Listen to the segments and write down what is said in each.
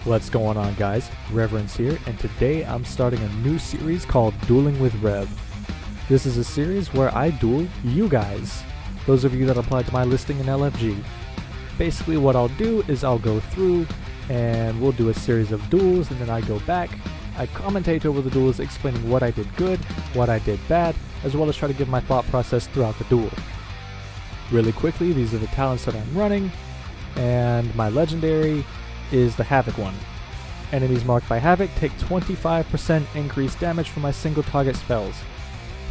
What's going on, guys? Reverence here, and today I'm starting a new series called Dueling with Rev. This is a series where I duel you guys, those of you that applied to my listing in LFG. Basically what I'll do is I'll go through and we'll do a series of duels, and then I go back, I commentate over the duels explaining what I did good, what I did bad, as well as try to give my thought process throughout the duel. Really quickly, these are the talents that I'm running, and my legendary is the Havoc one. Enemies marked by Havoc take 25% increased damage from my single target spells.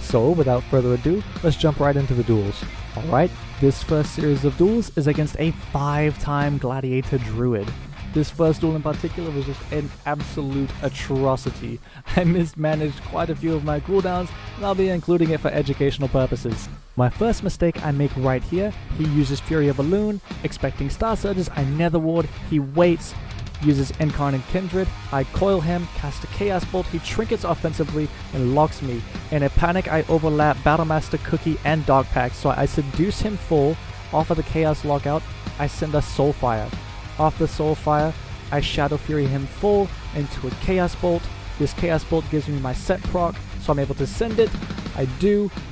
So without further ado, let's jump right into the duels. Alright, this first series of duels is against a 5-time Gladiator Druid. This first duel in particular was just an absolute atrocity. I mismanaged quite a few of my cooldowns, and I'll be including it for educational purposes. My first mistake I make right here, he uses Fury of a Loon, expecting Star Surges, I Nether Ward, he waits, uses Incarnate Kindred, I coil him, cast a Chaos Bolt, he trinkets offensively and locks me. In a panic I overlap Battlemaster Cookie and Dog Pack, so I seduce him full, off of the Chaos Lockout, I send a Soulfire. Off the Soulfire, I Shadow Fury him full into a Chaos Bolt. This Chaos Bolt gives me my set proc, so I'm able to send it. I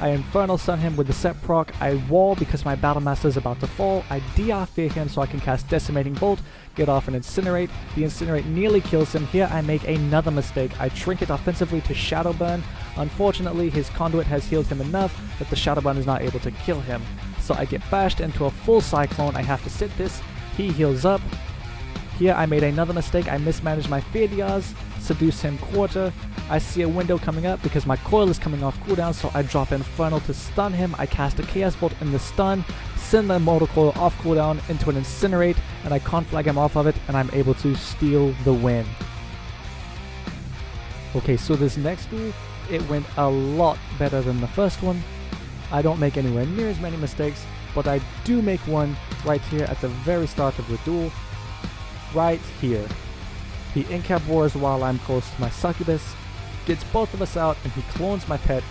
Infernal Stun him with the set proc. I wall because my Battlemaster is about to fall. I DR Fear him so I can cast Decimating Bolt, get off an Incinerate. The Incinerate nearly kills him. Here I make another mistake. I trinket offensively to Shadow Burn. Unfortunately, his Conduit has healed him enough that the Shadow Burn is not able to kill him. So I get bashed into a full Cyclone. I have to sit this. He heals up. Here I made another mistake. I mismanaged my Fear DRs, seduce him quarter. I see a window coming up because my coil is coming off cooldown, so I drop Infernal to stun him. I cast a Chaos Bolt in the stun, send the Immortal Coil off cooldown into an Incinerate, and I conflag him off of it, and I'm able to steal the win. Okay, so this next duel, it went a lot better than the first one. I don't make anywhere near as many mistakes, but I do make one right here at the very start of the duel. Right here. He incap wars while I'm close to my Succubus, gets both of us out, and he clones my pet.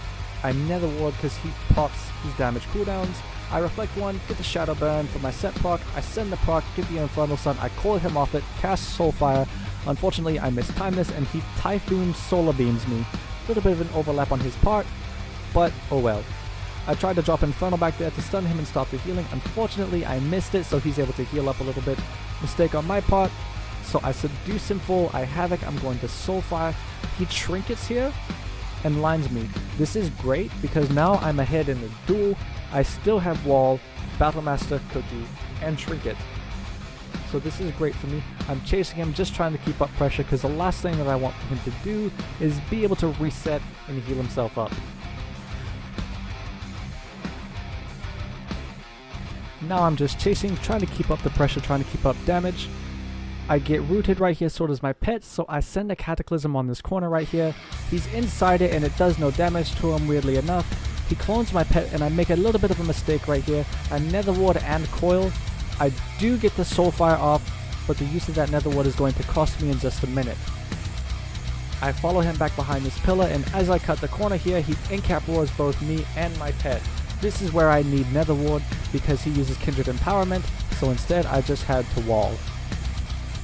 I Nether Ward because he pops his damage cooldowns. I reflect one, get the Shadow Burn for my set proc, I send the proc, get the Infernal Stun, I coil him off it, cast Soulfire. Unfortunately I mistimed this and he Typhoon Solar Beams me. A little bit of an overlap on his part, but oh well. I tried to drop Infernal back there to stun him and stop the healing. Unfortunately, I missed it, so he's able to heal up a little bit. Mistake on my part. So I seduce him full. I Havoc. I'm going to Soulfire. He trinkets here and lines me. This is great because now I'm ahead in the duel. I still have Wall, Battlemaster Cookie, and Trinket. So this is great for me. I'm chasing him, just trying to keep up pressure because the last thing that I want him to do is be able to reset and heal himself up. Now I'm just chasing, trying to keep up the pressure, trying to keep up damage. I get rooted right here, so does my pet, so I send a Cataclysm on this corner right here. He's inside it and it does no damage to him, weirdly enough. He clones my pet and I make a little bit of a mistake right here. I Nether Ward and coil. I do get the Soulfire off, but the use of that Nether Ward is going to cost me in just a minute. I follow him back behind this pillar, and as I cut the corner here, he incap roars both me and my pet. This is where I need Nether Ward because he uses Kindred Empowerment, so instead I just had to wall.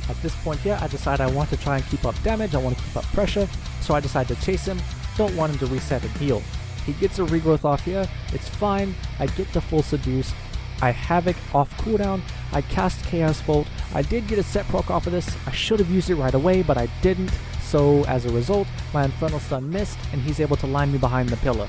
At this point here, I decide I want to try and keep up damage, I want to keep up pressure, so I decide to chase him, don't want him to reset and heal. He gets a regrowth off here, it's fine, I get the full seduce, I Havoc off cooldown, I cast Chaos Bolt, I did get a set proc off of this, I should have used it right away, but I didn't, so as a result, my Infernal Stun missed, and he's able to line me behind the pillar.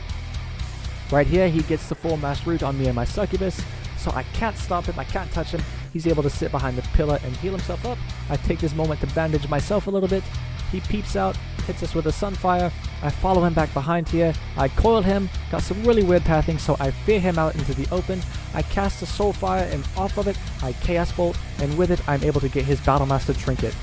Right here, he gets the full mass root on me and my Succubus, so I can't stop him, I can't touch him. He's able to sit behind the pillar and heal himself up. I take this moment to bandage myself a little bit. He peeps out, hits us with a Sunfire. I follow him back behind here. I coil him, got some really weird pathing, so I fear him out into the open. I cast a Soulfire, and off of it, I Chaos Bolt, and with it, I'm able to get his Battlemaster Trinket.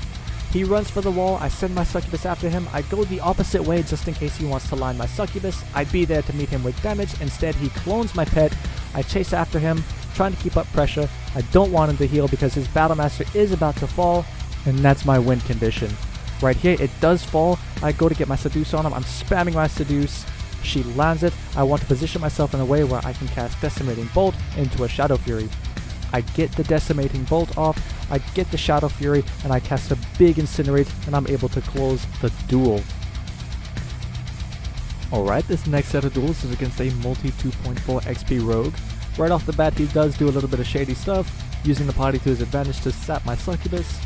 He runs for the wall, I send my Succubus after him, I go the opposite way just in case he wants to line my Succubus. I'd be there to meet him with damage, instead he clones my pet, I chase after him, trying to keep up pressure. I don't want him to heal because his Battlemaster is about to fall, and that's my win condition. Right here, it does fall, I go to get my Seduce on him, I'm spamming my Seduce, she lands it, I want to position myself in a way where I can cast Decimating Bolt into a Shadow Fury. I get the Decimating Bolt off, I get the Shadow Fury and I cast a big Incinerate and I'm able to close the duel. Alright, this next set of duels is against a multi 2.4 XP rogue. Right off the bat he does do a little bit of shady stuff, using the party to his advantage to sap my succubus.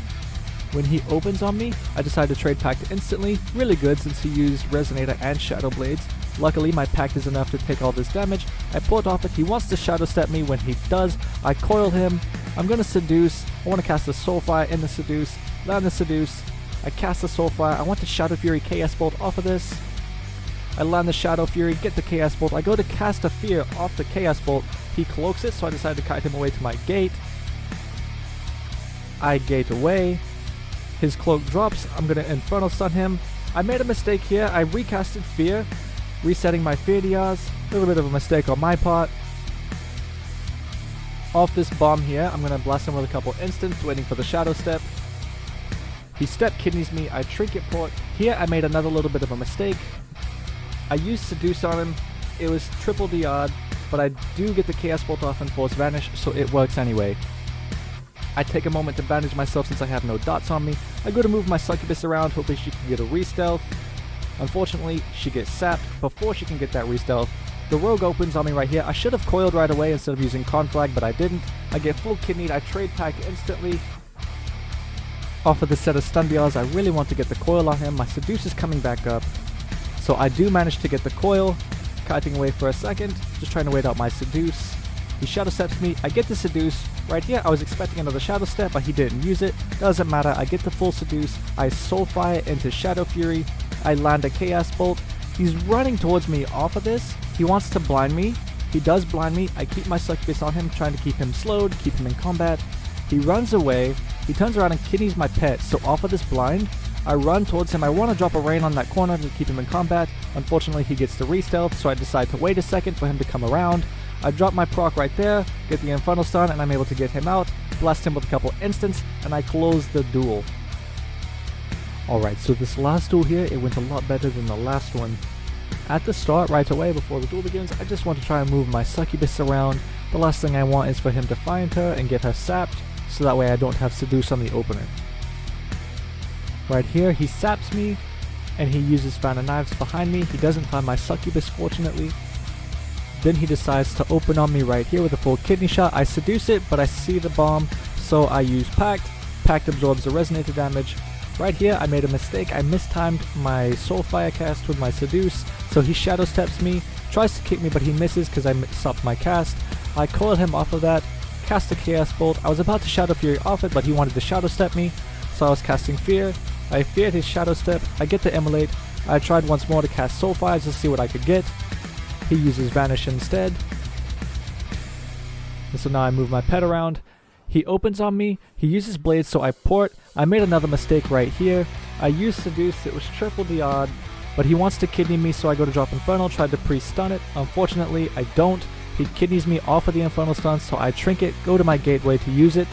When he opens on me, I decide to trade pact instantly, really good since he used Resonator and Shadow Blades. Luckily my pact is enough to take all this damage. I port off it, he wants to Shadow Step me. When he does, I coil him. I'm gonna Seduce, I want to cast the Soulfire in the Seduce, land the Seduce, I cast the Soulfire, I want to Shadow Fury Chaos Bolt off of this. I land the Shadow Fury, get the Chaos Bolt, I go to cast a Fear off the Chaos Bolt, he cloaks it, so I decide to kite him away to my gate. I gate away, his cloak drops, I'm gonna Infernal Stun him. I made a mistake here, I recasted Fear, resetting my Fear DRs, a little bit of a mistake on my part. Off this bomb here, I'm gonna blast him with a couple instants, waiting for the Shadow Step. He Step Kidneys me, I Trinket Port. Here I made another little bit of a mistake. I used Seduce on him, it was triple DR'd, but I do get the Chaos Bolt off and Force Vanish, so it works anyway. I take a moment to bandage myself since I have no dots on me. I go to move my Succubus around, hoping she can get a re-stealth. Unfortunately, she gets sapped before she can get that re-stealth. The rogue opens on me right here. I should have coiled right away instead of using Conflag, but I didn't. I get full kidneyed, I trade pack instantly. Off of the set of stun DRs, I really want to get the coil on him. My Seduce is coming back up. So I do manage to get the coil, kiting away for a second, just trying to wait out my Seduce. He Shadow Steps me, I get the Seduce. Right here, I was expecting another Shadow Step, but he didn't use it. Doesn't matter, I get the full Seduce, I Soulfire into Shadow Fury, I land a Chaos Bolt. He's running towards me off of this. He wants to blind me. He does blind me. I keep my Succubus on him, trying to keep him slowed, keep him in combat. He runs away. He turns around and kidneys my pet, so off of this blind, I run towards him. I want to drop a rain on that corner to keep him in combat. Unfortunately, he gets the re-stealth, so I decide to wait a second for him to come around. I drop my proc right there, get the Infernal Stun, and I'm able to get him out, blast him with a couple instants, and I close the duel. Alright, so this last duel here, it went a lot better than the last one. At the start, right away, before the duel begins, I just want to try and move my Succubus around. The last thing I want is for him to find her and get her sapped, so that way I don't have Seduce on the opener. Right here, he saps me, and he uses Fan of Knives behind me. He doesn't find my Succubus, fortunately. Then he decides to open on me right here with a full kidney shot. I Seduce it, but I see the bomb, so I use Pact. Pact absorbs the Resonator damage. Right here, I made a mistake. I mistimed my Soulfire cast with my Seduce, so he Shadow Steps me, tries to kick me, but he misses because I stopped my cast. I coil him off of that, cast a Chaos Bolt. I was about to Shadow Fury off it, but he wanted to Shadow Step me, so I was casting Fear. I feared his Shadow Step, I get the Immolate. I tried once more to cast Soulfire just to see what I could get. He uses Vanish instead. And so now I move my pet around. He opens on me, he uses Blades, so I port. I made another mistake right here. I used Seduce, it was triple the odd, but he wants to kidney me, so I go to drop Infernal, tried to pre-stun it. Unfortunately, I don't. He kidneys me off of the Infernal stun, so I Trinket, go to my gateway to use it.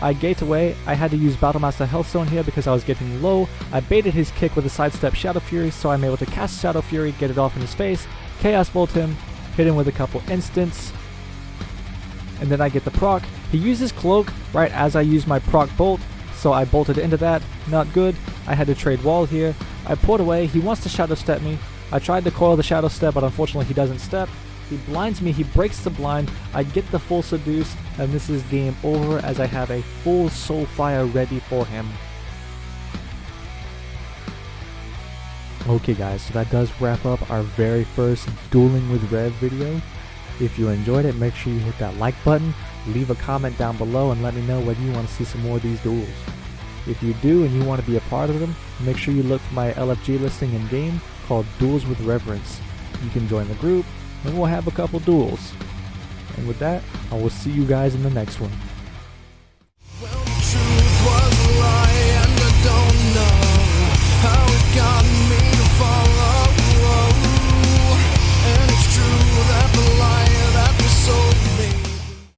I gate away. I had to use Battlemaster Healthstone here because I was getting low. I baited his kick with a sidestep Shadow Fury, so I'm able to cast Shadow Fury, get it off in his face, Chaos Bolt him, hit him with a couple instants, and then I get the proc. He uses Cloak right as I use my proc bolt, so I bolted into that. Not good. I had to trade wall here. I port away. He wants to Shadow Step me. I tried to coil the Shadow Step, but unfortunately he doesn't step. He blinds me, he breaks the blind, I get the full Seduce, and this is game over as I have a full Soulfire ready for him. Okay guys, so that does wrap up our very first Dueling with Rev video. If you enjoyed it, make sure you hit that like button, leave a comment down below, and let me know whether you want to see some more of these duels. If you do and you want to be a part of them, make sure you look for my LFG listing in game called Duels with Reverence. You can join the group, and we'll have a couple duels. And with that, I will see you guys in the next one. Well, the truth was a lie, and I don't know how it got me to follow.